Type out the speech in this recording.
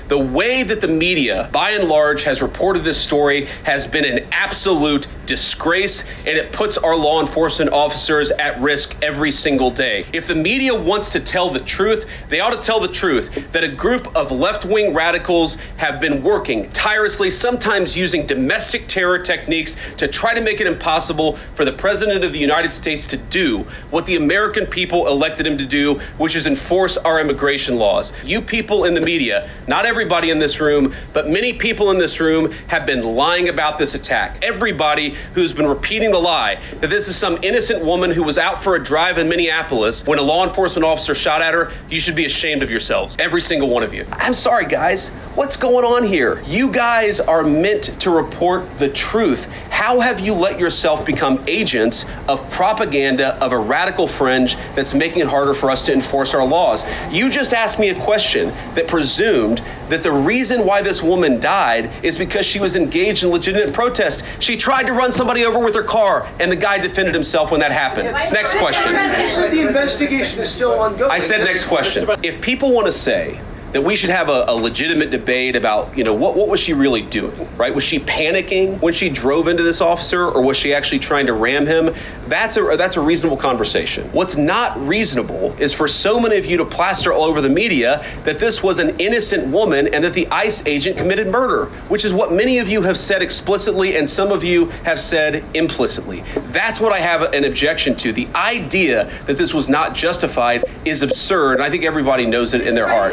The way that the media, by and large, has reported this story has been an absolute disgrace, and it puts our law enforcement officers at risk every single day. If the media wants to tell the truth, they ought to tell the truth that a group of left-wing radicals have been working tirelessly, sometimes using domestic terror techniques to try to make it impossible for the President of the United States to do what the American people elected him to do, which is enforce our immigration laws. You people in the media, not everybody in this room, but many people in this room have been lying about this attack. Everybody who's been repeating the lie that this is some innocent woman who was out for a drive in Minneapolis when a law enforcement officer shot at her, you should be ashamed of yourselves. Every single one of you. I'm sorry, guys. What's going on here? You guys are meant to report the truth. How have you let yourself become agents of propaganda of a radical fringe that's making it harder for us to enforce our laws? You just asked me a question that presumed that the reason why this woman died is because she was engaged in legitimate protest. She tried to run somebody over with her car, and the guy defended himself when that happened. Next question. The investigation is still ongoing. I said next question. If people want to say that we should have a legitimate debate about, what was she really doing, right? Was she panicking when she drove into this officer, or was she actually trying to ram him? That's a reasonable conversation. What's not reasonable is for so many of you to plaster all over the media that this was an innocent woman and that the ICE agent committed murder, which is what many of you have said explicitly and some of you have said implicitly. That's what I have an objection to. The idea that this was not justified is absurd, and I think everybody knows it in their heart.